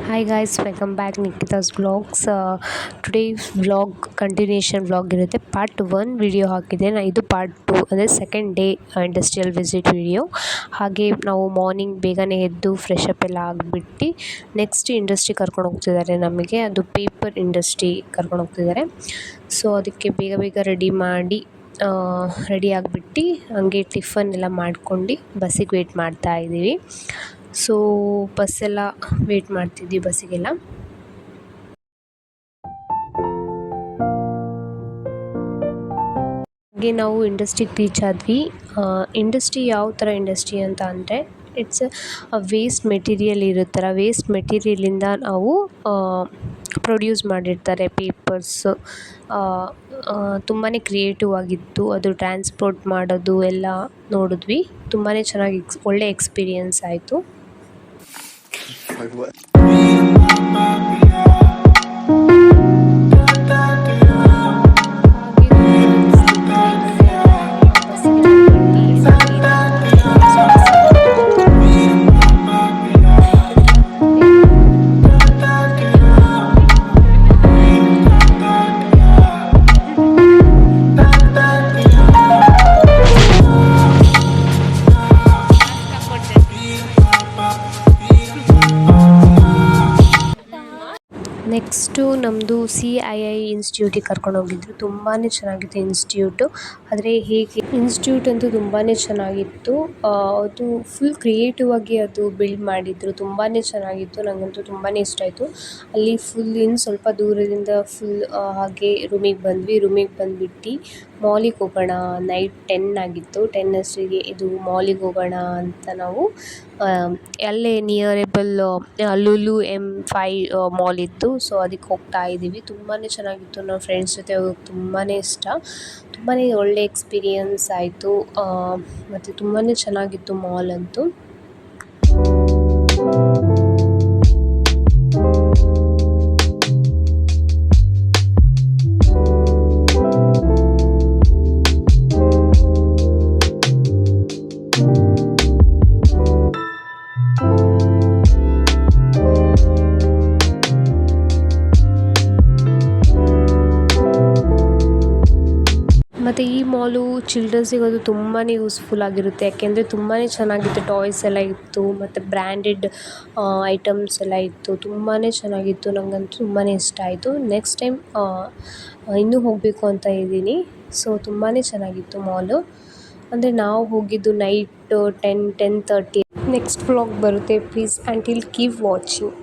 Hi guys, welcome back Nikita's vlogs. Today's vlog continuation vlog ಇರುತ್ತೆ. Part 1 video ಹಾಕಿದೆ ನಾನು. ಇದು ಪಾರ್ಟ್ 2 ಅಂದರೆ second day industrial visit video. ಹಾಗೆ ನಾವು ಮಾರ್ನಿಂಗ್ ಬೇಗನೆ ಎದ್ದು ಫ್ರೆಶ್ ಅಪ್ ಎಲ್ಲ ಆಗಿಬಿಟ್ಟು ನೆಕ್ಸ್ಟ್ ಇಂಡಸ್ಟ್ರಿ ಕರ್ಕೊಂಡು ಹೋಗ್ತಿದ್ದಾರೆ ನಮಗೆ. ಅದು ಪೇಪರ್ ಇಂಡಸ್ಟ್ರಿ ಕರ್ಕೊಂಡು ಹೋಗ್ತಿದ್ದಾರೆ. ಸೊ ಅದಕ್ಕೆ ಬೇಗ ಬೇಗ ರೆಡಿ ಆಗಿಬಿಟ್ಟು ಹಂಗೆ ಟಿಫನ್ ಎಲ್ಲ ಮಾಡ್ಕೊಂಡು ಬಸ್ಸಿಗೆ ವೆಯ್ಟ್ ಮಾಡ್ತಾ ಇದ್ದೀವಿ. ಸೊ ಬಸ್ಸೆಲ್ಲ ವೆಯ್ಟ್ ಮಾಡ್ತಿದ್ವಿ ಬಸ್ಸಿಗೆಲ್ಲ. ಹಾಗೆ ನಾವು ಇಂಡಸ್ಟ್ರಿಗೆ ರೀಚ್ ಆದ್ವಿ. ಇಂಡಸ್ಟ್ರಿ ಯಾವ ಥರ ಇಂಡಸ್ಟ್ರಿ ಅಂತ ಅಂದರೆ ಇಟ್ಸ್ ವೇಸ್ಟ್ ಮೆಟೀರಿಯಲ್ ಇರುತ್ತಲ್ಲ, ವೇಸ್ಟ್ ಮೆಟೀರಿಯಲಿಂದ ನಾವು ಪ್ರೊಡ್ಯೂಸ್ ಮಾಡಿರ್ತಾರೆ ಪೇಪರ್ಸು. ತುಂಬಾ ಕ್ರಿಯೇಟಿವ್ ಆಗಿತ್ತು. ಅದು ಟ್ರಾನ್ಸ್ಪೋರ್ಟ್ ಮಾಡೋದು ಎಲ್ಲ ನೋಡಿದ್ವಿ. ತುಂಬಾ ಚೆನ್ನಾಗಿ ಒಳ್ಳೆ ಎಕ್ಸ್ಪೀರಿಯನ್ಸ್ ಆಯಿತು. ನೆಕ್ಸ್ಟು ನಮ್ಮದು CII ಇನ್ಸ್ಟಿಟ್ಯೂಟಿಗೆ ಕರ್ಕೊಂಡು ಹೋಗಿದ್ರು. ತುಂಬಾ ಚೆನ್ನಾಗಿತ್ತು ಇನ್ಸ್ಟಿಟ್ಯೂಟು. ಆದರೆ ಹೇಗೆ ಇನ್ಸ್ಟಿಟ್ಯೂಟ್ ಅಂತೂ ತುಂಬಾ ಚೆನ್ನಾಗಿತ್ತು. ಅದು ಫುಲ್ ಕ್ರಿಯೇಟಿವ್ ಆಗಿ ಅದು ಬಿಲ್ಡ್ ಮಾಡಿದ್ರು. ತುಂಬಾ ಚೆನ್ನಾಗಿತ್ತು. ನನಗಂತೂ ತುಂಬಾ ಇಷ್ಟ ಆಯಿತು. ಅಲ್ಲಿ ಫುಲ್ ಇನ್ನು ಸ್ವಲ್ಪ ದೂರದಿಂದ ಹಾಗೆ ರೂಮಿಗೆ ಬಂದ್ವಿ. ರೂಮಿಗೆ ಬಂದುಬಿಟ್ಟು ಮಾಲಿಗೆ ಹೋಗೋಣ. ನೈಟ್ 10 ಆಗಿತ್ತು. 10 ಅಷ್ಟಿಗೆ ಇದು ಮಾಲಿಗೆ ಹೋಗೋಣ ಅಂತ ನಾವು ಅಲ್ಲೇ ನಿಯರೇಬಲ್ ಲುಲು M5 ಮಾಲ್ ಇತ್ತು. ಸೊ ಅದಕ್ಕೆ ಹೋಗ್ತಾ ಇದ್ದೀವಿ. ತುಂಬಾ ಚೆನ್ನಾಗಿತ್ತು. ನಮ್ಮ ಫ್ರೆಂಡ್ಸ್ ಜೊತೆ ಹೋಗೋಕ್ಕೆ ತುಂಬಾ ಇಷ್ಟ. ತುಂಬಾ ಒಳ್ಳೆ ಎಕ್ಸ್ಪೀರಿಯನ್ಸ್ ಆಯಿತು. ಮತ್ತು ತುಂಬಾ ಚೆನ್ನಾಗಿತ್ತು ಮಾಲ್ ಅಂತೂ. ಮತ್ತು ಈ ಮಾಲು ಚಿಲ್ಡ್ರನ್ಸಿಗೆ ಅದು ತುಂಬಾ ಯೂಸ್ಫುಲ್ ಆಗಿರುತ್ತೆ. ಯಾಕೆಂದರೆ ತುಂಬಾ ಚೆನ್ನಾಗಿತ್ತು. ಟಾಯ್ಸ್ ಎಲ್ಲ ಇತ್ತು ಮತ್ತು ಬ್ರ್ಯಾಂಡೆಡ್ ಐಟಮ್ಸ್ ಎಲ್ಲ ಇತ್ತು. ತುಂಬಾ ಚೆನ್ನಾಗಿತ್ತು. ನನಗಂತೂ ತುಂಬಾ ಇಷ್ಟ ಆಯಿತು. ನೆಕ್ಸ್ಟ್ ಟೈಮ್ ಇನ್ನೂ ಹೋಗಬೇಕು ಅಂತ ಇದ್ದೀನಿ. ಸೊ ತುಂಬಾ ಚೆನ್ನಾಗಿತ್ತು ಮಾಲು. ಅಂದರೆ ನಾವು ಹೋಗಿದ್ದು ನೈಟ್ 10-10:30. ನೆಕ್ಸ್ಟ್ ವ್ಲಾಗ್ ಬರುತ್ತೆ. Please until keep watching.